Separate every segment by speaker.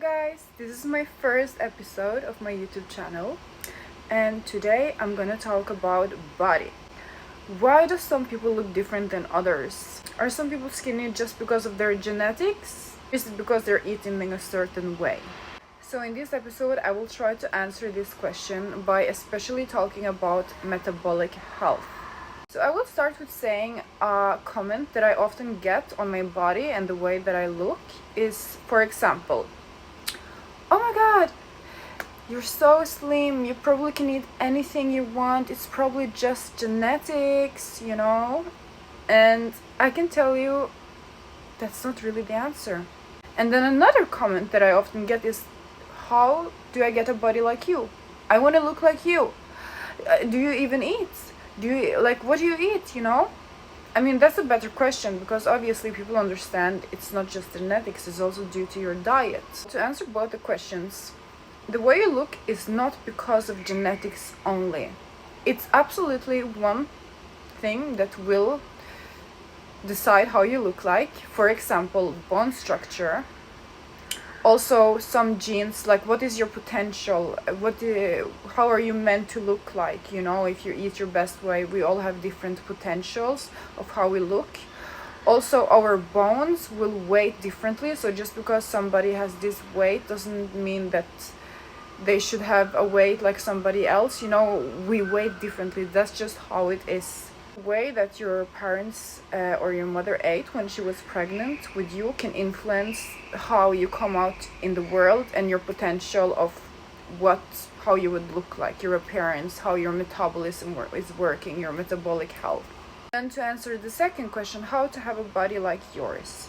Speaker 1: guys, this is my first episode of my YouTube channel, and today I'm gonna talk about body. Why do some people look different than others? Are some people skinny just because of their genetics? Is it because they're eating in a certain way? So in this episode I will try to answer this question by especially talking about metabolic health. So I will start with saying a comment that I often get on my body and the way that I look is, for example, "Oh my god, you're so slim, you probably can eat anything you want, it's probably just genetics, you know?" And I can tell you that's not really the answer. And then another comment that I often get is, "How do I get a body like you? I want to look like you. Do you even eat? What do you eat, you know?" I mean, that's a better question because obviously people understand it's not just genetics, it's also due to your diet. To answer both the questions, the way you look is not because of genetics only. It's absolutely one thing that will decide how you look like. For example, bone structure. Also, some genes, like what is your potential, how are you meant to look like, you know, if you eat your best way. We all have different potentials of how we look. Also, our bones will weigh differently, so just because somebody has this weight doesn't mean that they should have a weight like somebody else, you know. We weigh differently, that's just how it is. The way that your parents or your mother ate when she was pregnant with you can influence how you come out in the world and your potential of how you would look like, your appearance, how your metabolism is working, your metabolic health. And to answer the second question, how to have a body like yours.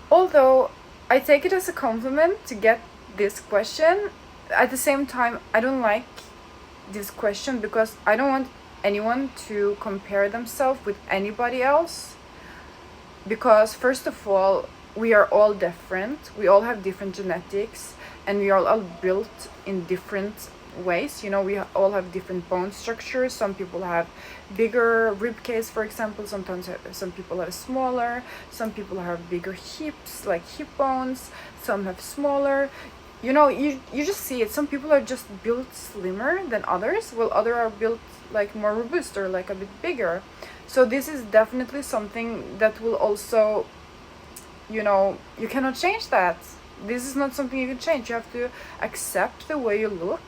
Speaker 1: Although I take it as a compliment to get this question, at the same time I don't like this question because I don't want anyone to compare themselves with anybody else, because first of all, we are all different, we all have different genetics, and we are all built in different ways, you know. We all have different bone structures. Some people have bigger rib cage, for example. Sometimes some people have smaller, some people have bigger hips, like hip bones, some have smaller, you know. You just see it. Some people are just built slimmer than others, while others are built like more robust or like a bit bigger. So this is definitely something that will also, you know, you cannot change that. This is not something you can change. You have to accept the way you look.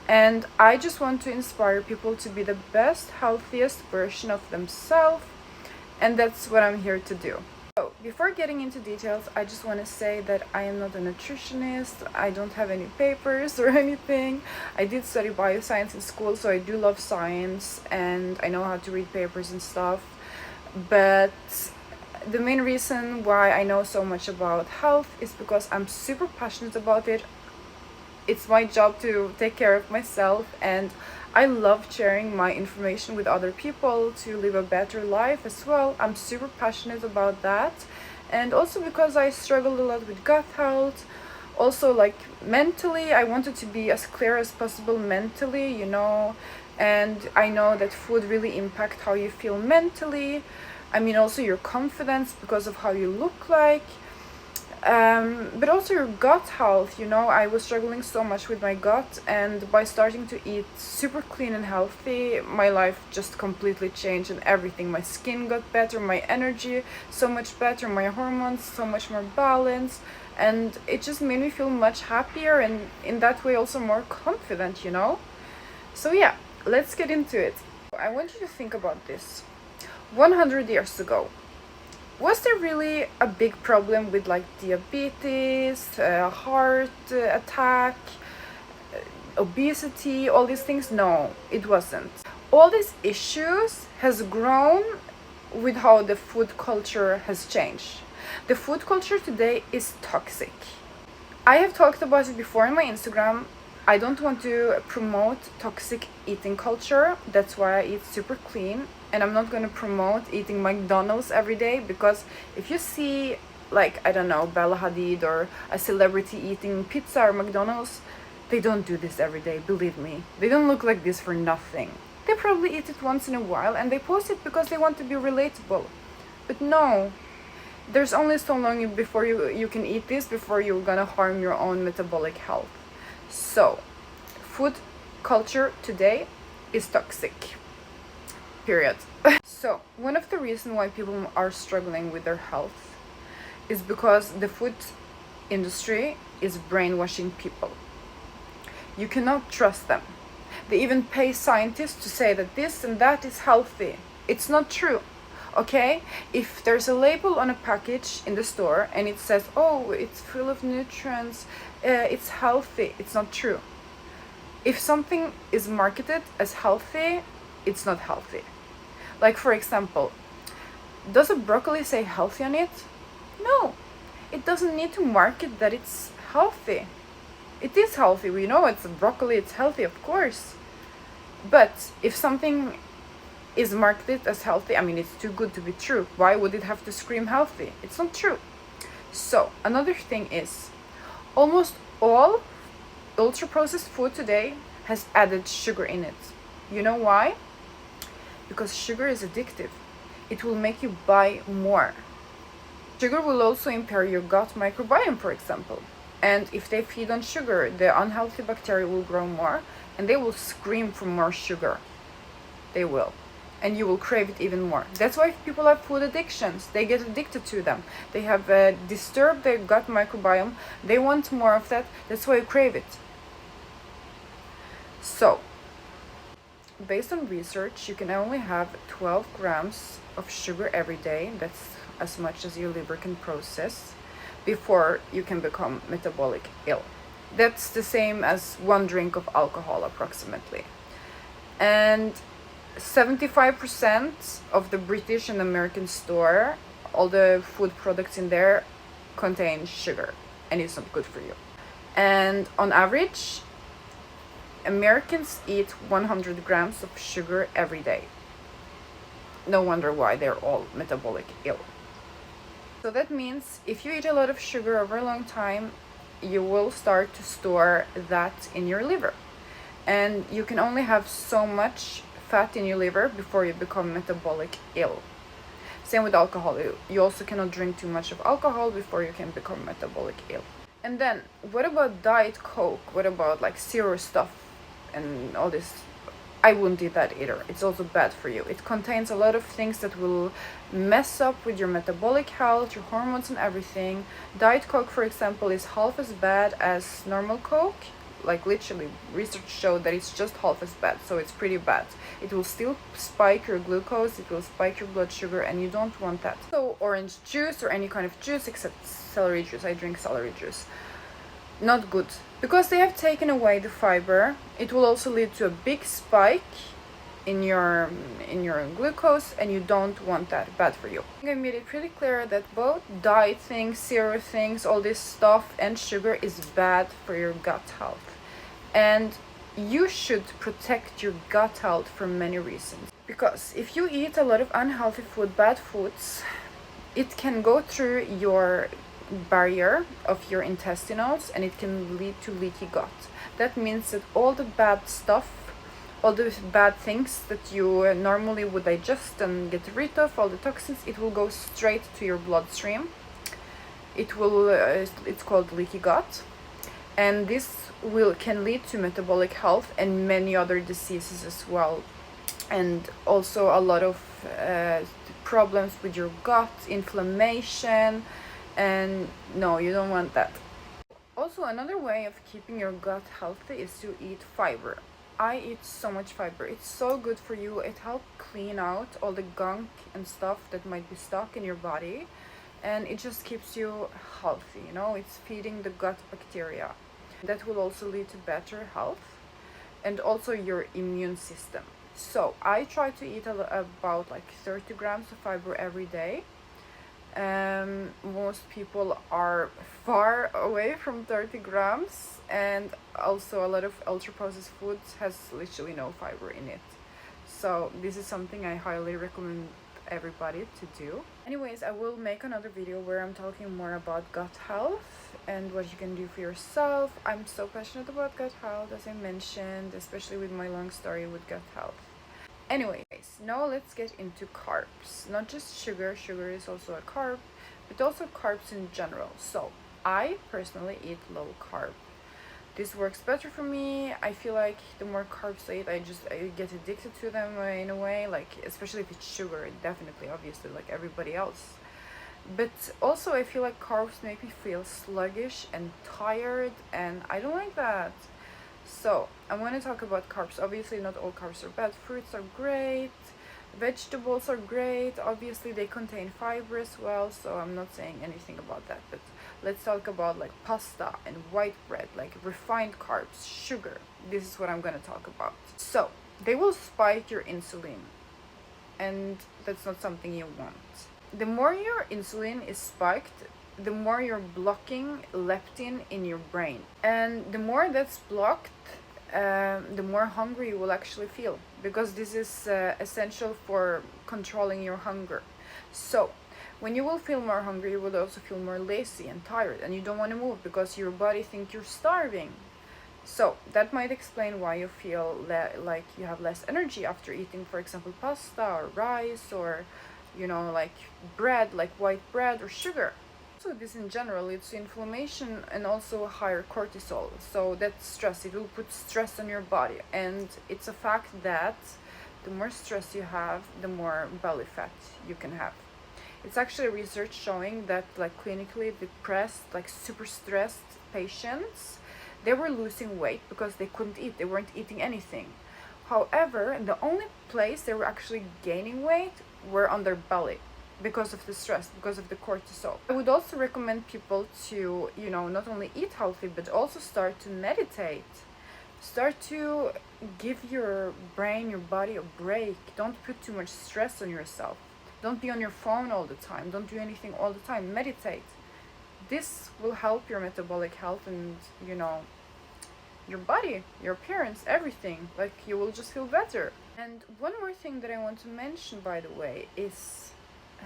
Speaker 1: And I just want to inspire people to be the best, healthiest version of themselves, and that's what I'm here to do. So before getting into details, I just want to say that I am not a nutritionist. I don't have any papers or anything. I did study bioscience in school, so I do love science and I know how to read papers and stuff. But the main reason why I know so much about health is because I'm super passionate about it. It's my job to take care of myself, and I love sharing my information with other people to live a better life as well. I'm super passionate about that. And also because I struggled a lot with gut health. Also, like mentally, I wanted to be as clear as possible mentally, you know. And I know that food really impacts how you feel mentally. I mean, also your confidence because of how you look like. But also your gut health, you know. I was struggling so much with my gut, and by starting to eat super clean and healthy, my life just completely changed and everything. My skin got better, my energy so much better, my hormones so much more balanced, and it just made me feel much happier and in that way also more confident, you know. So yeah, let's get into it. I want you to think about this. 100 years ago, was there really a big problem with like diabetes, heart attack, obesity, all these things? No, it wasn't. All these issues has grown with how the food culture has changed. The food culture today is toxic. I have talked about it before on my Instagram. I don't want to promote toxic eating culture. That's why I eat super clean. And I'm not going to promote eating McDonald's every day, because if you see, like, I don't know, Bella Hadid or a celebrity eating pizza or McDonald's, they don't do this every day, believe me. They don't look like this for nothing. They probably eat it once in a while and they post it because they want to be relatable. But no, there's only so long before you can eat this before you're gonna harm your own metabolic health. So food culture today is toxic, period. So one of the reasons why people are struggling with their health is because the food industry is brainwashing people. You cannot trust them. They even pay scientists to say that this and that is healthy. It's not true. Okay? If there's a label on a package in the store and it says, oh, it's full of nutrients, it's healthy, it's not true. If something is marketed as healthy, it's not healthy. Like, for example, does a broccoli say healthy on it? No. It doesn't need to market that it's healthy. It is healthy. We know it's a broccoli, it's healthy, of course. But if something is marketed as healthy, I mean, it's too good to be true. Why would it have to scream healthy? It's not true. So another thing is, almost all ultra processed food today has added sugar in it. You know why? Because sugar is addictive. It will make you buy more. Sugar will also impair your gut microbiome, for example. And if they feed on sugar, the unhealthy bacteria will grow more and they will scream for more sugar. They will. And you will crave it even more. That's why people have food addictions. They get addicted to them. They have disturbed their gut microbiome. They want more of that. That's why you crave it. So, based on research, you can only have 12 grams of sugar every day. That's as much as your liver can process before you can become metabolic ill. That's the same as one drink of alcohol approximately. And 75% of the British and American store, all the food products in there contain sugar, and it's not good for you. And on average, Americans eat 100 grams of sugar every day. No wonder why they're all metabolic ill. So that means if you eat a lot of sugar over a long time, you will start to store that in your liver. And you can only have so much fat in your liver before you become metabolic ill. Same with alcohol. You also cannot drink too much of alcohol before you can become metabolic ill. And then, what about Diet Coke? What about like zero stuff and all this? I wouldn't eat that either. It's also bad for you. It contains a lot of things that will mess up with your metabolic health, your hormones and everything. Diet Coke, for example, is half as bad as normal Coke. Like literally, research showed that it's just half as bad, so it's pretty bad. It will still spike your glucose, it will spike your blood sugar, and you don't want that. So orange juice or any kind of juice except celery juice. I drink celery juice. Not good. Because they have taken away the fiber, it will also lead to a big spike in your glucose, and you don't want that. Bad for you. I made it pretty clear that both diet things, zero things, all this stuff and sugar is bad for your gut health. And you should protect your gut health for many reasons. Because if you eat a lot of unhealthy food, bad foods, it can go through your barrier of your intestinals and it can lead to leaky gut. That means that all the bad stuff, all the bad things that you normally would digest and get rid of, all the toxins, it will go straight to your bloodstream. It will it's called leaky gut, and this can lead to metabolic health and many other diseases as well, and also a lot of problems with your gut, inflammation, and no, you don't want that. Also, another way of keeping your gut healthy is to eat fiber. I eat so much fiber. It's so good for you. It helps clean out all the gunk and stuff that might be stuck in your body, and it just keeps you healthy, you know. It's feeding the gut bacteria. That will also lead to better health and also your immune system. So I try to eat about like 30 grams of fiber every day. Most people are far away from 30 grams, and also a lot of ultra processed foods has literally no fiber in it. So this is something I highly recommend everybody to do. Anyways, I will make another video where I'm talking more about gut health and what you can do for yourself. I'm so passionate about gut health, as I mentioned, especially with my long story with gut health. Anyways, now let's get into carbs. Not just sugar. Sugar is also a carb, but also carbs in general. So I personally eat low carb. This works better for me. I feel like the more carbs I eat, I get addicted to them in a way, like especially if it's sugar, definitely, obviously, like everybody else. But also I feel like carbs make me feel sluggish and tired, and I don't like that. So I want to talk about carbs. Obviously not all carbs are bad. Fruits are great, vegetables are great, obviously they contain fiber as well, so I'm not saying anything about that. But let's talk about like pasta and white bread, like refined carbs, sugar. This is what I'm going to talk about. So they will spike your insulin, and that's not something you want. The more your insulin is spiked, the more you're blocking leptin in your brain, and the more that's blocked, the more hungry you will actually feel, because this is essential for controlling your hunger. So when you will feel more hungry, you will also feel more lazy and tired, and you don't want to move because your body thinks you're starving. So that might explain why you feel like you have less energy after eating, for example, pasta or rice, or like bread, like white bread or sugar. So this in general leads to inflammation and also higher cortisol. So that's stress. It will put stress on your body, and it's a fact that the more stress you have, the more belly fat you can have. It's actually research showing that like clinically depressed, like super stressed patients, they were losing weight because they couldn't eat. They weren't eating anything. However, the only place they were actually gaining weight were on their belly, because of the stress, because of the cortisol. I would also recommend people to, not only eat healthy, but also start to meditate. Start to give your brain, your body a break. Don't put too much stress on yourself. Don't be on your phone all the time. Don't do anything all the time. Meditate. This will help your metabolic health and, your body, your appearance, everything. Like, you will just feel better. And one more thing that I want to mention, by the way, is,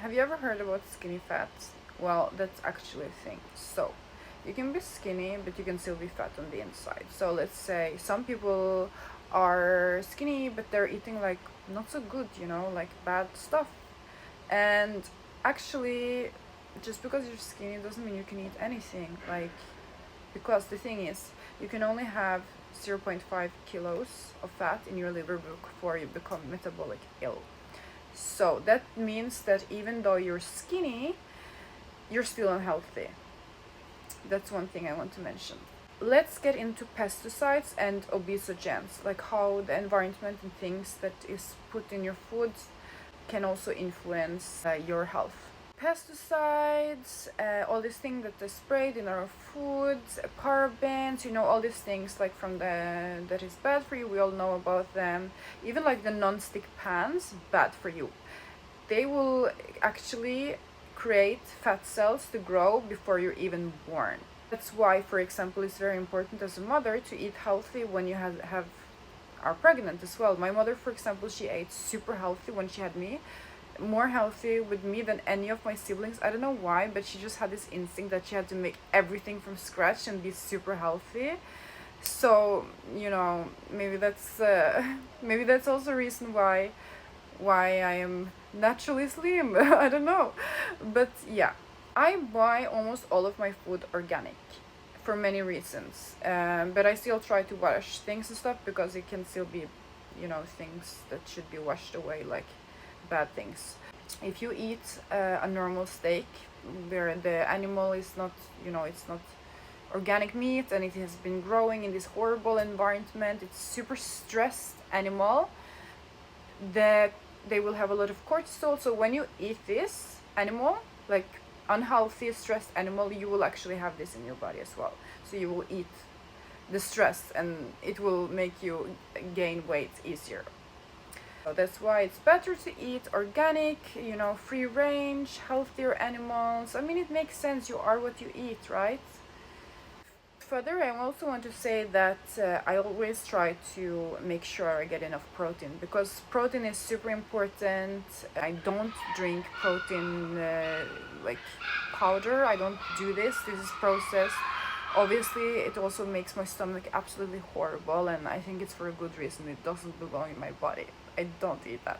Speaker 1: have you ever heard about skinny fat? Well, that's actually a thing. So you can be skinny, but you can still be fat on the inside. So let's say some people are skinny, but they're eating like not so good, like bad stuff. And actually, just because you're skinny doesn't mean you can eat anything. Like, because the thing is, you can only have 0.5 kilos of fat in your liver before you become metabolic ill. So that means that even though you're skinny, you're still unhealthy. That's one thing I want to mention. Let's get into pesticides and obesogens, like how the environment and things that is put in your food can also influence your health. Pesticides, all these things that are sprayed in our foods, parabens, all these things like that is bad for you. We all know about them. Even like the non-stick pans, bad for you. They will actually create fat cells to grow before you're even born. That's why, for example, it's very important as a mother to eat healthy when you are pregnant as well. My mother, for example, she ate super healthy when she had me, more healthy with me than any of my siblings. I don't know why, but she just had this instinct that she had to make everything from scratch and be super healthy. So maybe that's also a reason why I am naturally slim. I don't know, but yeah, I buy almost all of my food organic for many reasons, but I still try to wash things and stuff, because it can still be things that should be washed away, like bad things. If you eat a normal steak where the animal is not, it's not organic meat, and it has been growing in this horrible environment, it's super stressed animal, that they will have a lot of cortisol. So when you eat this animal, like unhealthy stressed animal, you will actually have this in your body as well. So you will eat the stress, and it will make you gain weight easier. So that's why it's better to eat organic, free range, healthier animals. I mean, it makes sense. You are what you eat, right? Further, I also want to say that I always try to make sure I get enough protein, because protein is super important. I don't drink protein like powder. I don't do this. This is processed. Obviously, it also makes my stomach absolutely horrible, and I think it's for a good reason. It doesn't belong in my body. I don't eat that.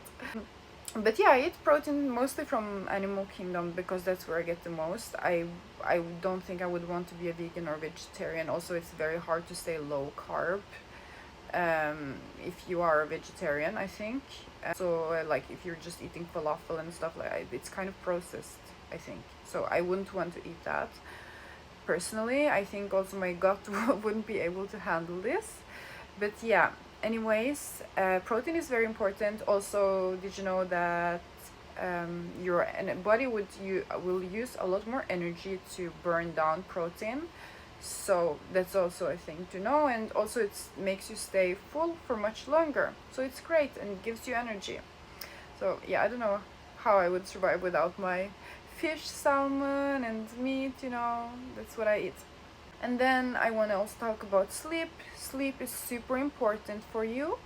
Speaker 1: But yeah, I eat protein mostly from animal kingdom because that's where I get the most. I don't think I would want to be a vegan or vegetarian. Also, it's very hard to stay low carb if you are a vegetarian, I think. So like if you're just eating falafel and stuff it's kind of processed, I think. So I wouldn't want to eat that personally. I think also my gut wouldn't be able to handle this. But yeah, anyways, protein is very important. Also, did you know that your body will use a lot more energy to burn down protein? So that's also a thing to know, and also it makes you stay full for much longer. So it's great and gives you energy. So yeah, I don't know how I would survive without my fish, salmon, and meat. That's what I eat. And then I want to also talk about sleep. Sleep is super important for you.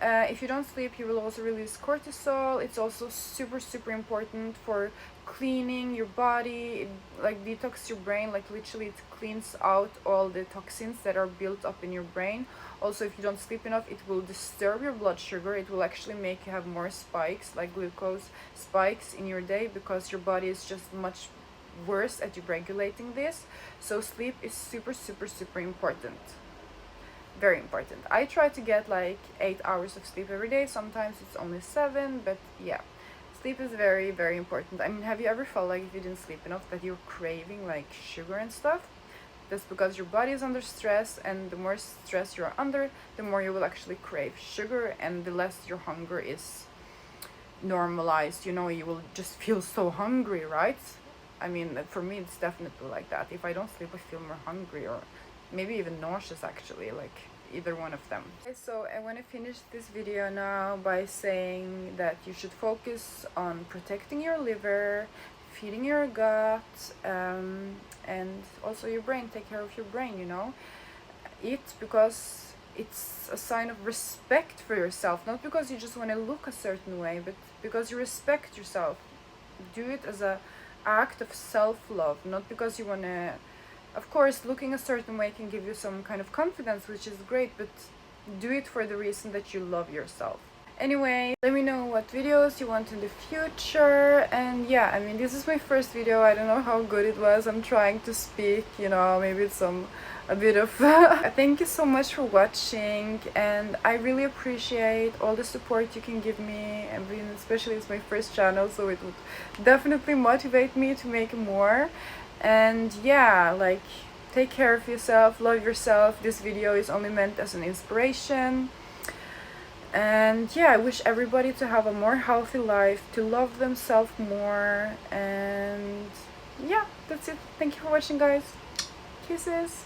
Speaker 1: If you don't sleep, you will also release cortisol. It's also super important for cleaning your body. It like detox your brain, like literally it cleans out all the toxins that are built up in your brain. Also, if you don't sleep enough, it will disturb your blood sugar. It will actually make you have more spikes, like glucose spikes in your day, because your body is just much worse at regulating this. So sleep is super important, very important. I try to get like 8 hours of sleep every day. Sometimes it's only 7, but yeah, sleep is very important. I mean, have you ever felt like if you didn't sleep enough that you're craving like sugar and stuff? That's because your body is under stress, and the more stress you're under, the more you will actually crave sugar, and the less your hunger is normalized. You will just feel so hungry, right? I mean, for me, it's definitely like that. If I don't sleep, I feel more hungry, or maybe even nauseous, actually, like either one of them. Okay, so I want to finish this video now by saying that you should focus on protecting your liver, feeding your gut, and also your brain. Take care of your brain, Eat because it's a sign of respect for yourself, not because you just want to look a certain way, but because you respect yourself. Do it as a act of self-love, not because you want to. Of course, looking a certain way can give you some kind of confidence, which is great, but do it for the reason that you love yourself. Anyway, let me know what videos you want in the future. And yeah, I mean, this is my first video. I don't know how good it was. I'm trying to speak, maybe it's a bit of thank you so much for watching, and I really appreciate all the support you can give me. I mean, especially it's my first channel, so it would definitely motivate me to make more. And yeah, like, take care of yourself, love yourself. This video is only meant as an inspiration. And yeah, I wish everybody to have a more healthy life, to love themselves more. And yeah, that's it. Thank you for watching, guys. Kisses.